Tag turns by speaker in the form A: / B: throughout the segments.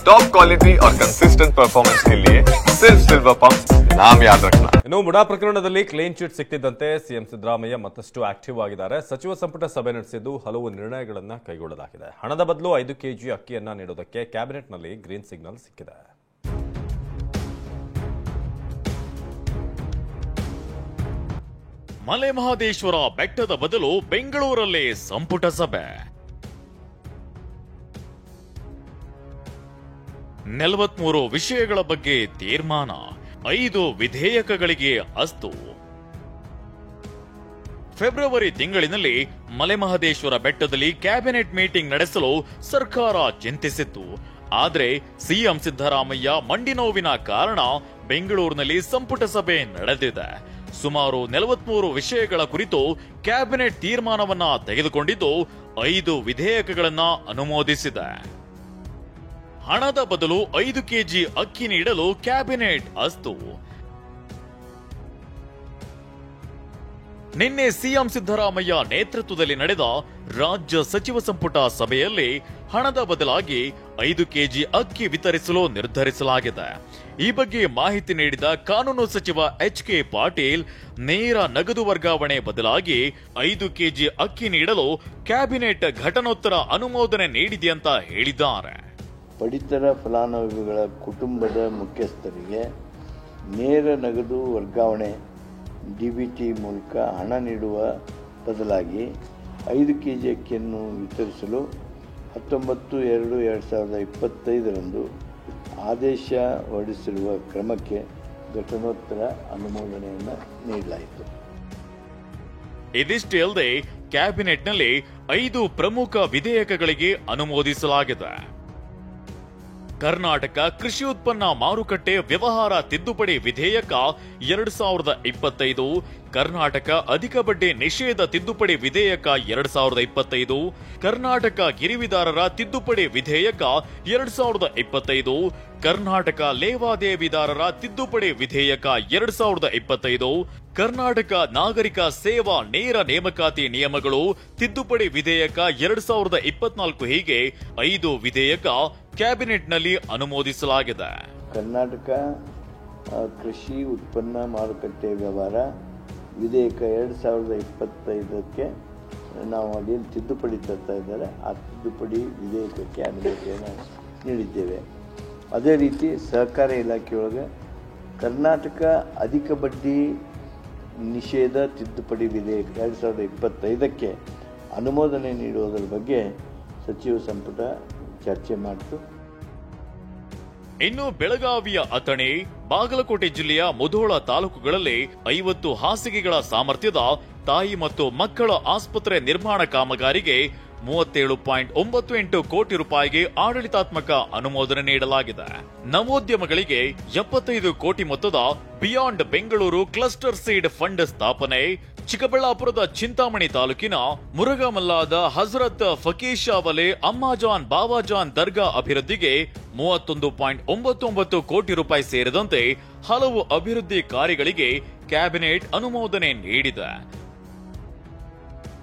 A: Top quality और consistent performance के लिए सिर्फ सिल्वर पंप नाम याद रखना।
B: ಇನ್ನು ಮುಡಾ ಪ್ರಕರಣದಲ್ಲಿ ಕ್ಲೀನ್ ಚಿಟ್ ಸಿಕ್ತಿದ್ದಂತೆ ಸಿಎಂ ಸಿದ್ದರಾಮಯ್ಯ ಮತ್ತಷ್ಟು ಆಕ್ಟಿವ್ ಆಗಿದ್ದಾರೆ. ಸಚಿವ ಸಂಪುಟ ಸಭೆ ನಡೆಸಿದ್ದು ಹಲವು ನಿರ್ಣಯಗಳನ್ನು ಕೈಗೊಳ್ಳಲಾಗಿದೆ. ಹಣದ ಬದಲು 5 ಕೆಜಿ ಅಕ್ಕಿಯನ್ನ ನೀಡುವುದಕ್ಕೆ ಕ್ಯಾಬಿನೆಟ್ನಲ್ಲಿ ಗ್ರೀನ್ ಸಿಗ್ನಲ್ ಸಿಕ್ಕಿದೆ.
C: ಮಲೆ ಮಹದೇಶ್ವರ ಬೆಟ್ಟದ ಬದಲು ಬೆಂಗಳೂರಲ್ಲಿ ಸಂಪುಟ ಸಭೆ. 43 ವಿಷಯಗಳ ಬಗ್ಗೆ ತೀರ್ಮಾನ, 5 ವಿಧೇಯಕಗಳಿಗೆ ಅಸ್ತು. ಫೆಬ್ರವರಿ ತಿಂಗಳಿನಲ್ಲಿ ಮಲೆಮಹದೇಶ್ವರ ಬೆಟ್ಟದಲ್ಲಿ ಕ್ಯಾಬಿನೆಟ್ ಮೀಟಿಂಗ್ ನಡೆಸಲು ಸರ್ಕಾರ ಚಿಂತಿಸಿತ್ತು. ಆದರೆ ಸಿಎಂ ಸಿದ್ದರಾಮಯ್ಯ ಮಂಡಿ ನೋವಿನ ಕಾರಣ ಬೆಂಗಳೂರಿನಲ್ಲಿ ಸಂಪುಟ ಸಭೆ ನಡೆದಿದೆ. ಸುಮಾರು 43 ವಿಷಯಗಳ ಕುರಿತು ಕ್ಯಾಬಿನೆಟ್ ತೀರ್ಮಾನವನ್ನ ತೆಗೆದುಕೊಂಡಿದ್ದು 5 ವಿಧೇಯಕಗಳನ್ನ ಅನುಮೋದಿಸಿದೆ. ಹಣದ ಬದಲು 5 ಕೆಜಿ ಅಕ್ಕಿ ನೀಡಲು ಕ್ಯಾಬಿನೆಟ್ ಅಸ್ತು. ನಿನ್ನೆ ಸಿಎಂ ಸಿದ್ದರಾಮಯ್ಯ ನೇತೃತ್ವದಲ್ಲಿ ನಡೆದ ರಾಜ್ಯ ಸಚಿವ ಸಂಪುಟ ಸಭೆಯಲ್ಲಿ ಹಣದ ಬದಲಾಗಿ 5 ಕೆಜಿ ಅಕ್ಕಿ ವಿತರಿಸಲು ನಿರ್ಧರಿಸಲಾಗಿದೆ. ಈ ಬಗ್ಗೆ ಮಾಹಿತಿ ನೀಡಿದ ಕಾನೂನು ಸಚಿವ ಎಚ್.ಕೆ. ಪಾಟೀಲ್, ನೇರ ನಗದು ವರ್ಗಾವಣೆ ಬದಲಾಗಿ 5 ಕೆಜಿ ಅಕ್ಕಿ ನೀಡಲು ಕ್ಯಾಬಿನೆಟ್ ಘಟನೋತ್ತರ ಅನುಮೋದನೆ ನೀಡಿದೆಯಂತ ಹೇಳಿದ್ದಾರೆ.
D: ಪಡಿತರ ಫಲಾನುಭವಿಗಳ ಕುಟುಂಬದ ಮುಖ್ಯಸ್ಥರಿಗೆ ನೇರ ನಗದು ವರ್ಗಾವಣೆ ಡಿಬಿಟಿ ಮೂಲಕ ಹಣ ನೀಡುವ ಬದಲಾಗಿ 5 ಕೆಜಿ ಅಕ್ಕಿಯನ್ನು ವಿತರಿಸಲು 19/2/2025 ಆದೇಶ ಹೊರಡಿಸಿರುವ ಕ್ರಮಕ್ಕೆ ಘಟನೋತ್ತರ ಅನುಮೋದನೆಯನ್ನು ನೀಡಲಾಯಿತು.
C: ಇದಿಷ್ಟೇ ಅಲ್ಲದೆ ಕ್ಯಾಬಿನೆಟ್ನಲ್ಲಿ 5 ಪ್ರಮುಖ ವಿಧೇಯಕಗಳಿಗೆ ಅನುಮೋದಿಸಲಾಗಿದೆ. ಕರ್ನಾಟಕ ಕೃಷಿ ಉತ್ಪನ್ನ ಮಾರುಕಟ್ಟೆ ವ್ಯವಹಾರ ತಿದ್ದುಪಡಿ ವಿಧೇಯಕ 2025, ಕರ್ನಾಟಕ ಅಧಿಕ ಬಡ್ಡಿ ನಿಷೇಧ ತಿದ್ದುಪಡಿ ವಿಧೇಯಕ 2025, ಕರ್ನಾಟಕ ಗಿರಿವಿದಾರರ ತಿದ್ದುಪಡಿ ವಿಧೇಯಕ 2025, ಕರ್ನಾಟಕ ಲೇವಾದೇವಿದಾರರ ತಿದ್ದುಪಡಿ ವಿಧೇಯಕ 2025, ಕರ್ನಾಟಕ ನಾಗರಿಕ ಸೇವಾ ನೇರ ನೇಮಕಾತಿ ನಿಯಮಗಳು ತಿದ್ದುಪಡಿ ವಿಧೇಯಕ 2024 ಹೀಗೆ 5 ವಿಧೇಯಕ ಕ್ಯಾಬಿನೆಟ್ನಲ್ಲಿ ಅನುಮೋದಿಸಲಾಗಿದೆ.
D: ಕರ್ನಾಟಕ ಕೃಷಿ ಉತ್ಪನ್ನ ಮಾರುಕಟ್ಟೆ ವ್ಯವಹಾರ ವಿಧೇಯಕ 2025ಕ್ಕೆ ನಾವು ಅದೇನು ತಿದ್ದುಪಡಿ ತರ್ತಾ ಇದ್ದಾರೆ ಆ ತಿದ್ದುಪಡಿ ವಿಧೇಯಕಕ್ಕೆ ಅನುಮತಿಯನ್ನು ನೀಡಿದ್ದೇವೆ. ಅದೇ ರೀತಿ ಸಹಕಾರ ಇಲಾಖೆಯೊಳಗೆ ಕರ್ನಾಟಕ ಅಧಿಕ ಬಡ್ಡಿ ನಿಷೇಧ ತಿದ್ದುಪಡಿ ವಿಧೇಯಕ 2025ಕ್ಕೆ ಅನುಮೋದನೆ ನೀಡುವುದರ ಬಗ್ಗೆ ಸಚಿವ ಸಂಪುಟ ಚರ್ಚೆ ಮಾಡಿತು.
C: ಇನ್ನು ಬೆಳಗಾವಿಯ ಅಥಣಿ, ಬಾಗಲಕೋಟೆ ಜಿಲ್ಲೆಯ ಮುಧೋಳ ತಾಲೂಕುಗಳಲ್ಲಿ 50 ಹಾಸಿಗೆಗಳ ಸಾಮರ್ಥ್ಯದ ತಾಯಿ ಮತ್ತು ಮಕ್ಕಳ ಆಸ್ಪತ್ರೆ ನಿರ್ಮಾಣ ಕಾಮಗಾರಿಗೆ 37.98 ಕೋಟಿ ರೂಪಾಯಿಗೆ ಆಡಳಿತಾತ್ಮಕ ಅನುಮೋದನೆ ನೀಡಲಾಗಿದೆ. ನವೋದ್ಯಮಗಳಿಗೆ 75 ಕೋಟಿ ಮೊತ್ತದ beyond Bengaluru cluster seed fund ಸ್ಥಾಪನೆ, ಚಿಕ್ಕಬಳ್ಳಾಪುರದ ಚಿಂತಾಮಣಿ ತಾಲೂಕಿನ ಮುರುಘಾಮಲ್ಲಾದ ಹಜರತ್ ಫಕೀಶಾ ವಲೆ ಅಮ್ಮಾಜಾನ್ ಬಾವಾಜಾನ್ ದರ್ಗಾ ಅಭಿವೃದ್ಧಿಗೆ 31.99 ಕೋಟಿ ರೂಪಾಯಿ ಸೇರಿದಂತೆ ಹಲವು ಅಭಿವೃದ್ಧಿ ಕಾರ್ಯಗಳಿಗೆ ಕ್ಯಾಬಿನೆಟ್ ಅನುಮೋದನೆ ನೀಡಿದೆ.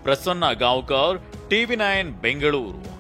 C: ಪ್ರಸನ್ನ ಗಾಂವ್ಕರ್, ಟಿವಿ9 ಬೆಂಗಳೂರು.